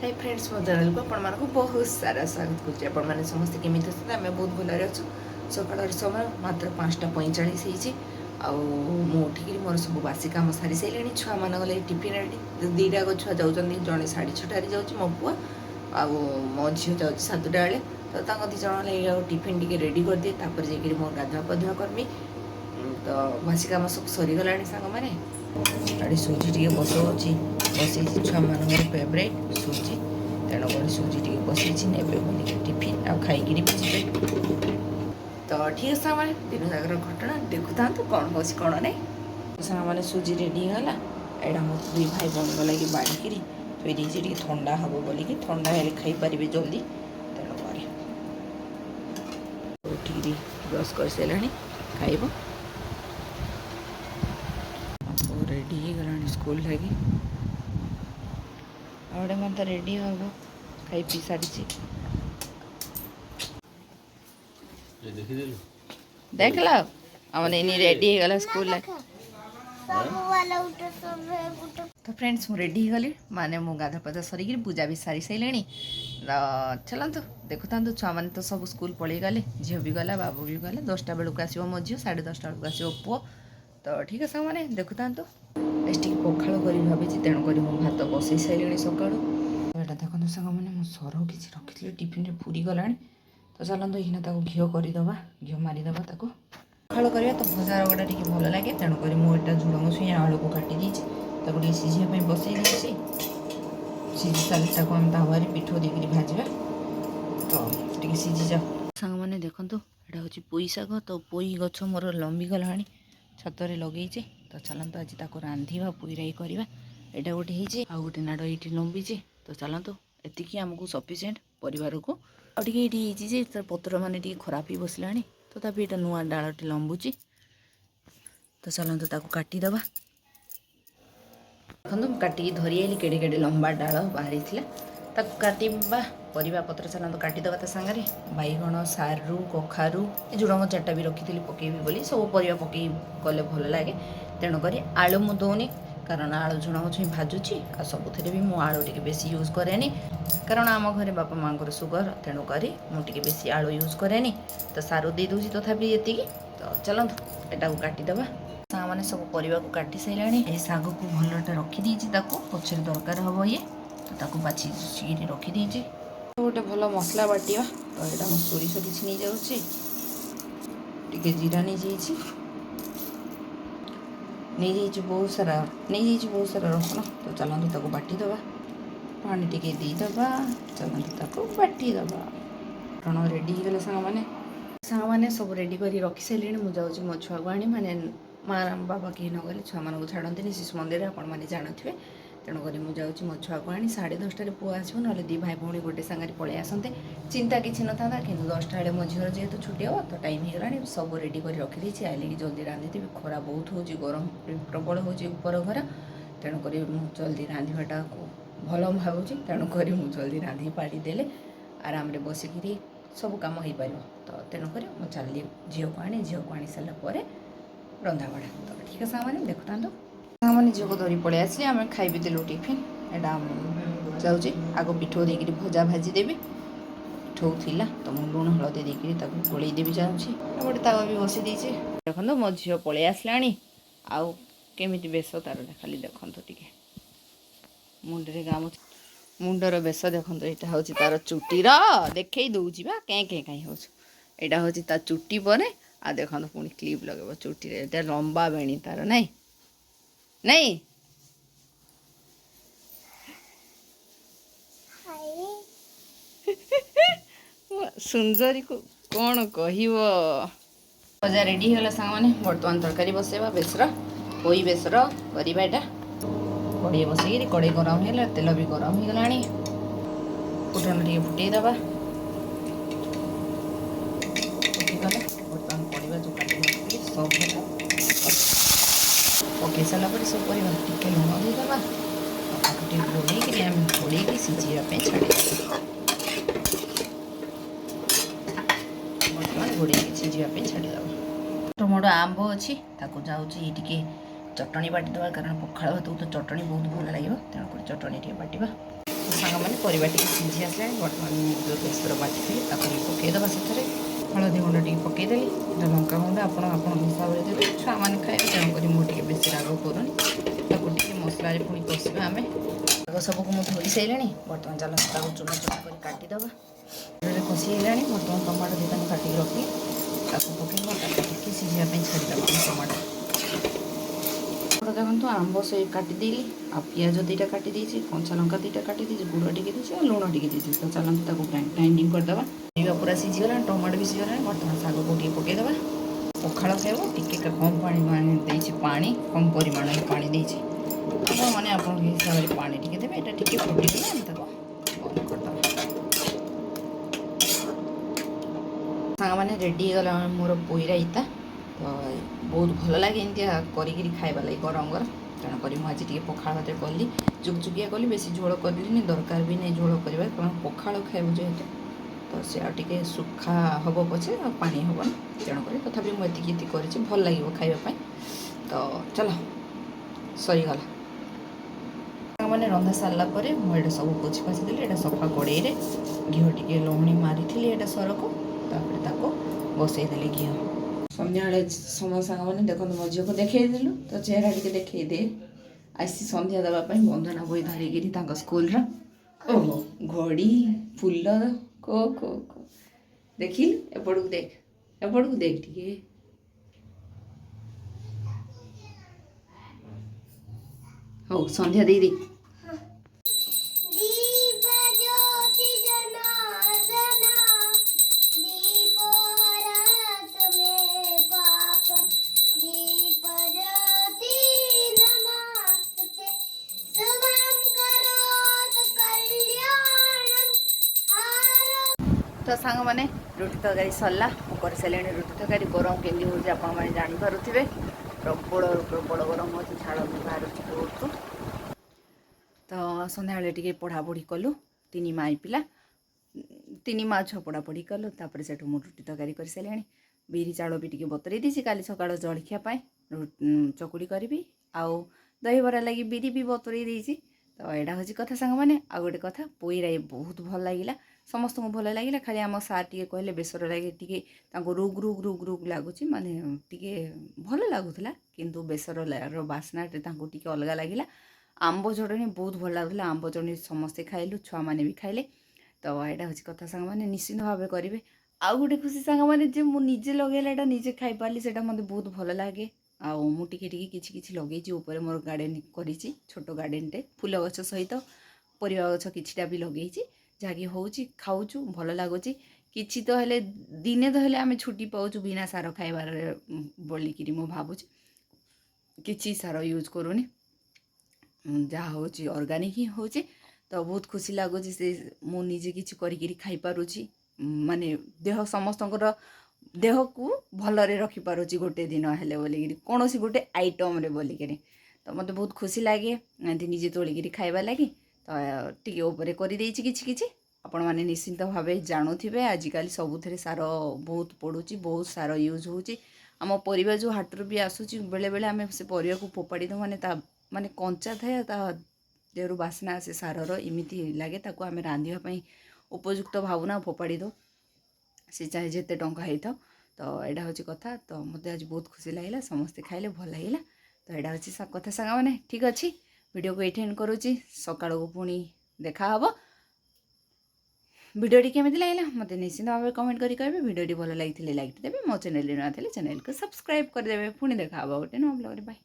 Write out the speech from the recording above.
Hi friends मो channel को आपको बहुत सारा स्वागत करुचे आपने समस्ते केमी अच्छे आम बहुत भलि अच्छु सकाल समय मात्र 5:45 उठिक मोर सब बासी कम सारी सारे छुआ मान गले टिफिन रेडी दीटा छुआ जाऊँ जड़े 6:30 जाऊँ मो पुआ मो झील जाऊँ 7टा बेले तो दी जन टिफिन टी रेडी कर दिए जाकि मोर गाधुआ पाधुआ करमी तो बासी कम सब सरीगला सांग मैंने सुजी टे बसौची बसई छुआ मान फेवरेट सुजी तेणुक सुजी टे बसई ने बोलिए टिफिन आ खाई जी तो ठीक है दिन जाकर घटना देखु था कौन हो कौन नहीं सांग सुजी रेडी गला एटा मो दुई भाई बन लगे बाड़िकी थोड़ी टे ठंडा हम बोलिकी ठंडा हेल्ले खाईपारे जल्दी तेणुक उठिक ब्रश कर सारे खाइब रेडी गला स्कूल लगी आउे मत रेडी हम खाई पी सारी देख लो हमने इन रेडी गला स्कूल तो फ्रेंड्स मु रेडी गली माने मो गाधा पाधा सरिक पूजा भी सारी सारे चलतु देखुता छुआ मैंने तो सब स्कूल पलि गले झी भी गला बाबू भी गला 10टा बेलू आसो मो झी 10:30 बेलू आसो पुओ तो ठीक है सामने देखुता टे पखाड़ कर भाई तेणुक भात बसई सारे सका यहाँ देखो सांग मैंने मो सर किसी रखी टिफिन पूरी गला तो चलते ये घी करदे घी मारिदे पखाड़ करवा तो भजा रगटा टे भल लगे तेणुक मुझे झुड़ंग छुई आलू को काटी सिझापी बसई दी सिझी सारे आम तावे पिठो देकर भाजवा तो टे सिझी जाओ सांग मैंने देखो यहाँ हूँ पोई शाग तो पोई गछ मोर लंबी गला छतरे लगे तो चलते आज ताको रांधिबा पुईराई करवा यहाँ गोटे हो गोटे नाड़ ये लंबीचे तो चलतु एतिकी आमको सफिसीयेंट परिवार को आगे पत्र मैंने खराब ही बसला तथापि तो नुआ डालटे लंबुची तो चलतु ताको काटिदबा देखो काटिकी धरी आइली केड़े केड़े लंबा डाल बाहरी काटा परिवा पत्र चलते काटिदबा ता सांगे बैगण सारू कखारू झुड़ंग 4टा भी रखी पकेबी बोली सब परिवा पकई गले भल लगे तेणुक आलू मु दौनी कारण आलू झुड़ंग छुई भाजुची आ सबुथे भी मुझे आलू टे बेसी यूज कैनि कारण आम घर बापा माँ को सुगर तेणुक मुझे बेसी आलू यूज कैनि तो सारू दे दूसरी तथापि ये तो चलतु यहाँ काटिदबा मैंने सब परिवा को काटी सारे शाग को भलटे रखीदी पचर दरकार हम ये तो बाछी रखीदी गोटे भल मसला बाटिया तो यहाँ सोरिष किसी नहीं जाऊँगी जीरा नहीं बहुत सारा रसुण तो चलते बाटिदबा पानी टिके दीदबा चलते बाटिदबा रण रेडी गले सांग मैंने सब रेडी कर रखी सारे मुझे मो छुआ को आनी माने माँ बाबा कहीं न गले छुआ मानक छाड़ती शिशु मंदिर आपने जानते तेणुक मुझे मो छुआ को आनी 10:30 पुआ आसो ना दी भाई भौणी गोटे सांगे पलि आसते चिंता किसी न था कि 10टा बेले मो झीर जेहतु छुट्टी हम तो टाइम होगा सब रेडी कर रखी आइले जल्दी रांधि खरा बहुत हो गरम प्रबल हो ऊपर घर तेणुक जल्दी रांधवाटा को भल भावुँ तेणुक जल्दी रांधि पाड़देले आराम बसिकी सब कम हो पार तो तेणुक मुझे चलि झील को आनी सारापर रंधाबढ़ा तो ठीक है सामने देखुता मैंने झील को धरी पलि आसली आम खाई भी देलु टिफिन यहाँ जाऊँगी आग पिठो देकर भजा भाजीदेवी पिठो थिला तो मुझे लुण हलदी देकर गोल देवी जाऊँगी गोटे तावा भी बसी देती देखो मो झील पलि आसला आउ केमी बेश तार खाली देखो टे मुंडे गामुछ मुंडर बेश देखो यहाँ हूँ तार चुटीर देखे दूसरी बा कैं कहीं हो यहाँ हूँ ता चुटी पर आ देखो पुणी क्लिप लगे चुटी रे लंबा बेणी तार नहीं नहीं सुंदरी को कौन कह भजा रेडी होगा सांग मैंने बर्तमान तरकारी बसैबा बेसर पोई बेसर करवा यहाँ कड़े बसई कड़े गरम है तेल भी गरम हो गला फुटन टे फुटेदबा फुटीगला बर्तमान परिवा जो काटी सब पकई सारापर सब परिवा टे लुण देदबा घोड़े आम घोड़े सिझापी छाड़ी बर्तमान घोड़े सिझापी छाड़ीदबा टमाटो आंब अच्छी जाऊँगी टे चटणी बाटिदेवा कारण पखाड़ भात तो चटणी बहुत भल लगे तेणुक चटणी टे बाटा सांग मैंने ପରିବା ଟିକେ ସିଝି ଆସିଲାଣି ବର୍ତ୍ତମାନ ଯେଉଁ ବେସର ବାଟିଥିଲି ତାକୁ ବି ପକାଇଦେବା ସେଥିରେ ହଳଦୀ ଗୁଣ୍ଡ ଟିକେ ପକାଇଦେଲି ଲଙ୍କା ଗୁଣ୍ଡ ଆପଣ ଆପଣଙ୍କ ହିସାବରେ ଦେବେ ଛୁଆମାନେ ଖାଇବେ ତେଣୁକରି ମୁଁ ଟିକେ ବେଶୀ ରାଗ କରୁନି ତାକୁ ଟିକେ ମସଲାରେ ପୁଣି କଷିବା ଆମେ ଶାଗ ସବୁକୁ ମୁଁ ଧୋଇ ସାରିଲିଣି ବର୍ତ୍ତମାନ ଚାଲନ୍ତୁ ତାକୁ ଚୁନା ଚୁନା କରି କାଟିଦେବା କଷି ହେଇଗଲାଣି ବର୍ତ୍ତମାନ ଟମାଟୋ ଦୁଇଟା ମୁଁ କାଟିକି ରଖି ତାକୁ ପକାଇବା ତାକୁ ଟିକେ ସିଝିବା ପାଇଁ ଛାଡ଼ିଦେବା ଟମାଟୋ ଦେଖନ୍ତୁ ଆମ୍ବ ସେଇ କାଟିଦେଲି ଆଉ ପିଆଜ ଦୁଇଟା କାଟିଦେଇଛି କଞ୍ଚା ଲଙ୍କା ଦୁଇଟା କାଟିଦେଇଛି ଗୁଡ଼ ଟିକେ ଦେଇଛି ଆଉ ଲୁଣ ଟିକେ ଦେଇଛି ତ ଚାଲନ୍ତୁ ତାକୁ ଗ୍ରାଇଣ୍ଡିଙ୍ଗ କରିଦେବା ପରିବା ପୁରା ସିଝିଗଲାଣି ଟମାଟୋ ବି ସିଝିଗଲାଣି ବର୍ତ୍ତମାନ ଶାଗକୁ ଟିକେ ପକାଇଦେବା ପଖାଳ ଖାଇବ ଟିକେ କମ୍ ପାଣି ଦେଇଛି ପାଣି କମ୍ ପରିମାଣରେ ପାଣି ଦେଇଛି ଆପଣମାନେ ଆପଣଙ୍କ ହିସାବରେ ପାଣି ଟିକେ ଦେବେ ଏଇଟା ଟିକେ ଫୁଟିଗଲେ ଆମେ ତାକୁ ବନ୍ଦ କରିଦେବା ସାଙ୍ଗମାନେ ରେଡ଼ି ହେଇଗଲା ମୋର ପୋଇ ରାଇତା ତ ବହୁତ ଭଲ ଲାଗେ ଏମିତିଆ କରିକିରି ଖାଇବା ଲାଗି ଗରମ ଗରମ ତେଣୁକରି ମୁଁ ଆଜି ଟିକେ ପଖାଳ ଭାତରେ କଲି ଜୁକଜୁକିଆ କଲି ବେଶୀ ଝୋଳ କରିଲିନି ଦରକାର ବି ନାହିଁ ଝୋଳ କରିବା କାରଣ ପଖାଳ ଖାଇବୁ ଯେହେତୁ ତ ସେ ଆଉ ଟିକେ ଶୁଖା ହେବ ପଛେ ଆଉ ପାଣି ହେବନି ତେଣୁକରି ତଥାପି ମୁଁ ଏତିକି କରିଛି ଭଲ ଲାଗିବ ଖାଇବା ପାଇଁ ତ ଚାଲ ସରିଗଲା ମାନେ ରନ୍ଧା ସାରିଲା ପରେ ମୁଁ ଏଇଟା ସବୁ ପୋଛି ପାଛି ଦେଲି ଏଇଟା ସଫା କଡ଼େଇରେ ଘିଅ ଟିକେ ଲହୁଣୀ ମାରିଥିଲି ଏଇଟା ସରକୁ ତାପରେ ତାକୁ ବସେଇଦେଲି ଘିଅ ସନ୍ଧ୍ୟାବେଳେ ସମୟ ସାଙ୍ଗମାନେ ଦେଖନ୍ତୁ ମୋ ଝିଅକୁ ଦେଖେଇଦେଲୁ ତ ଚେହେରା ଟିକେ ଦେଖେଇଦେ ଆସି ସନ୍ଧ୍ୟା ଦେବା ପାଇଁ ବନ୍ଧନା ବହି ଧରିକିରି ତାଙ୍କ ସ୍କୁଲର ଓହୋ ଘଡ଼ି ଫୁଲ କୋ ଦେଖିଲୁ ଏପଟକୁ ଦେଖ ଟିକେ ହଉ ସନ୍ଧ୍ୟା ଦେଇଦେ ତ ସାଙ୍ଗମାନେ ରୁଟି ତରକାରୀ ସରିଲା ମୁଁ କରିସାରିଲିଣି ରୁଟି ତରକାରୀ ଗରମ କେମିତି ହେଉଛି ଆପଣମାନେ ଜାଣିପାରୁଥିବେ ପ୍ରବଳ ଗରମ ହେଉଛି ଝାଳ ବି ବାହାରୁଛି ବହୁତ ତ ସନ୍ଧ୍ୟାବେଳେ ଟିକେ ପଢ଼ାପଢ଼ି କଲୁ ତିନି ମା ଛୁଆ ପଢ଼ାପଢ଼ି କଲୁ ତାପରେ ସେଠୁ ମୁଁ ରୁଟି ତରକାରୀ କରିସାରିଲିଣି ବିରି ଚାଉଳ ବି ଟିକେ ବତୁରେଇ ଦେଇଛି କାଲି ସକାଳ ଜଳଖିଆ ପାଇଁ ଚକୁଡ଼ି କରିବି ଆଉ ଦହିବରା ଲାଗି ବିରି ବି ବତୁରେଇ ଦେଇଛି ତ ଏଇଟା ହେଉଛି କଥା ସାଙ୍ଗମାନେ ଆଉ ଗୋଟେ କଥା ପୋଇ ରାଇ ବହୁତ ଭଲ ଲାଗିଲା ସମସ୍ତଙ୍କୁ ଭଲ ଲାଗିଲା ଖାଲି ଆମ ସାର୍ ଟିକେ କହିଲେ ବେସର ଲାଗି ଟିକେ ତାଙ୍କୁ ରୁଗ ଲାଗୁଛି ମାନେ ଟିକେ ଭଲ ଲାଗୁଥିଲା କିନ୍ତୁ ବେସରର ବାସ୍ନାଟେ ତାଙ୍କୁ ଟିକେ ଅଲଗା ଲାଗିଲା ଆମ୍ବ ଚଟଣି ବହୁତ ଭଲ ଲାଗୁଥିଲା ଆମ୍ବ ଚଟଣି ସମସ୍ତେ ଖାଇଲୁ ଛୁଆମାନେ ବି ଖାଇଲେ ତ ଏଇଟା ହେଉଛି କଥା ସାଙ୍ଗମାନେ ନିଶ୍ଚିନ୍ତ ଭାବେ କରିବେ ଆଉ ଗୋଟେ ଖୁସି ସାଙ୍ଗମାନେ ଯେ ମୁଁ ନିଜେ ଲଗେଇଲା ଏଇଟା ନିଜେ ଖାଇପାରିଲି ସେଇଟା ମୋତେ ବହୁତ ଭଲ ଲାଗେ ଆଉ ମୁଁ ଟିକେ କିଛି ଲଗେଇଛି ଉପରେ ମୋର ଗାର୍ଡ଼େନ୍ କରିଛି ଛୋଟ ଗାର୍ଡ଼େନ୍ଟେ ଫୁଲ ଗଛ ସହିତ ପରିବା ଗଛ କିଛିଟା ବି ଲଗେଇଛି ଯାହାକି ହେଉଛି ଖାଉଛୁ ଭଲ ଲାଗୁଛି କିଛି ତ ହେଲେ ଦିନେ ତ ହେଲେ ଆମେ ଛୁଟି ପାଉଛୁ ବିନା ସାର ଖାଇବାରେ ବୋଲିକିରି ମୁଁ ଭାବୁଛି କିଛି ସାର ୟୁଜ୍ କରୁନି ଯାହା ହେଉଛି ଅର୍ଗାନିକ୍ ହିଁ ହେଉଛି ତ ବହୁତ ଖୁସି ଲାଗୁଛି ସେ ମୁଁ ନିଜେ କିଛି କରିକିରି ଖାଇପାରୁଛି ମାନେ ସମସ୍ତଙ୍କର ଦେହକୁ ଭଲରେ ରଖିପାରୁଛି ଗୋଟେ ଦିନ ହେଲେ ବୋଲିକିରି କୌଣସି ଗୋଟେ ଆଇଟମ୍ରେ ବୋଲିକିରି ତ ମୋତେ ବହୁତ ଖୁସି ଲାଗେ ଏମିତି ନିଜେ ତୋଳିକିରି ଖାଇବା ଲାଗି ତ ଟିକେ ଉପରେ କରିଦେଇଛି କିଛି ଆପଣମାନେ ନିଶ୍ଚିନ୍ତ ଭାବେ ଜାଣୁଥିବେ ଆଜିକାଲି ସବୁଥିରେ ସାର ବହୁତ ପଡ଼ୁଛି ବହୁତ ସାର ୟୁଜ୍ ହେଉଛି ଆମ ପରିବା ଯେଉଁ ହାଟରୁ ବି ଆସୁଛି ବେଳେବେଳେ ଆମେ ସେ ପରିବାକୁ ଫୋପାଡ଼ି ଦେଉ ମାନେ ତା ମାନେ କଞ୍ଚା ଥାଏ ତା ଦେହରୁ ବାସ୍ନା ଆସେ ସାରର ଏମିତି ଲାଗେ ତାକୁ ଆମେ ରାନ୍ଧିବା ପାଇଁ ଉପଯୁକ୍ତ ଭାବୁନା ଫୋପାଡ଼ି ଦେଉ ସେ ଚାहे ଯେତେ ଟଙ୍କା ହେଇଥାଉ ତ ଏଇଟା ହେଉଛି କଥା ତ ମୋତେ ଆଜି ବହୁତ ଖୁସି ଲାଗିଲା ସମସ୍ତେ ଖାଇଲେ ଭଲ ଲାଗିଲା ତ ଏଇଟା ହେଉଛି କଥା ସାଙ୍ଗମାନେ ଠିକ୍ ଅଛି ଭିଡ଼ିଓକୁ ଏଇଠି ଏଣ୍ଡ କରୁଛି ସକାଳକୁ ପୁଣି ଦେଖାହେବ ଭିଡ଼ିଓଟି କେମିତି ଲାଗିଲା ମୋତେ ନିଶ୍ଚିନ୍ତ ଭାବରେ କମେଣ୍ଟ କରି କହିବେ ଭିଡ଼ିଓଟି ଭଲ ଲାଗିଥିଲେ ଲାଇକ୍ ଦେବେ ମୋ ଚ୍ୟାନେଲରେ ନଥିଲେ ଚ୍ୟାନେଲକୁ ସବସ୍କ୍ରାଇବ୍ କରିଦେବେ ପୁଣି ଦେଖାହେବ ଗୋଟେ ନୂଆ ବ୍ଲଗ୍ରେ ବାଏ।